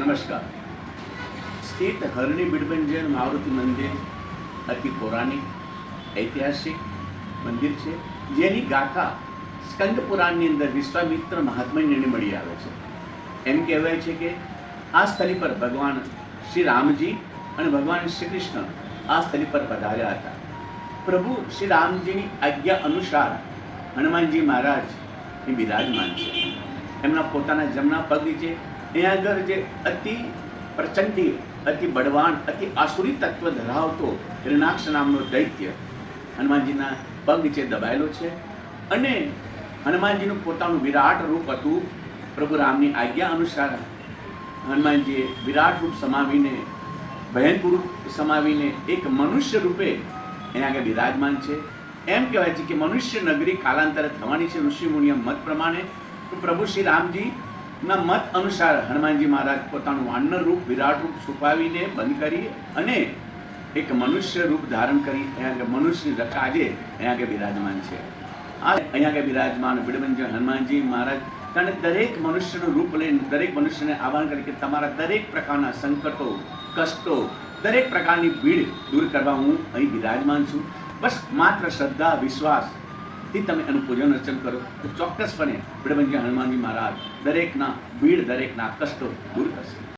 નમસ્કાર. સ્થિત હરણી બિડબંજન મારુતિ મંદિર અતિ પૌરાણિક ઐતિહાસિક મંદિર છે, જેની ગાથા સ્કંદ પુરાણની અંદર વિશ્વામિત્ર મહાત્મ્યને મળી આવે છે. એમ કહેવાય છે કે આ સ્થળ પર ભગવાન શ્રી રામજી અને ભગવાન શ્રી કૃષ્ણ આ સ્થળ પર પધાર્યા હતા. પ્રભુ શ્રી રામજીની આજ્ઞા અનુસાર હનુમાનજી મહારાજ એ બિરાજમાન છે. એમના પોતાના જમણા પગ નીચે અહીંયા આગળ જે અતિ પ્રચંડી, અતિ બળવાન, અતિ આસુરી તત્વ ધરાવતો હિરણાક્ષ નામનો દૈત્ય હનુમાનજીના પગ નીચે દબાયેલો છે. અને હનુમાનજીનું પોતાનું વિરાટ રૂપ હતું. પ્રભુ રામની આજ્ઞા અનુસાર હનુમાનજીએ વિરાટ રૂપ સમાવીને, ભયંકર રૂપ સમાવીને એક મનુષ્ય રૂપે અહીંયા આગળ બિરાજમાન છે. એમ કહેવાય છે કે મનુષ્ય નગરી કાલાંતરે થવાની છે ઋષિ મુનિય મત પ્રમાણે. તો પ્રભુ શ્રી રામજીના મત અનુસાર હનુમાનજી મહારાજ પોતાનું વાનર રૂપ, વિરાટ રૂપ છુપાવીને બંધ કરી અને એક મનુષ્ય રૂપ ધારણ કરી અહીંયા આગળ મનુષ્ય રચા આજે અહીંયા આગળ બિરાજમાન છે. આ અહીંયા આગળ બિરાજમાન બિડબંજન હનુમાનજી મહારાજ કારણ દરેક મનુષ્યનું રૂપ લઈને દરેક મનુષ્યને આહ્વાન કરે કે તમારા દરેક પ્રકારના સંકટો, કષ્ટો, દરેક પ્રકારની ભીડ દૂર કરવા હું અહીં બિરાજમાન છું. બસ માત્ર શ્રદ્ધા, વિશ્વાસથી તમે એનું પૂજન અર્ચન કરો તો ચોક્કસપણે બિડબંજન હનુમાનજી મહારાજ દરેકના ભીડ, દરેકના કષ્ટો દૂર કરશે.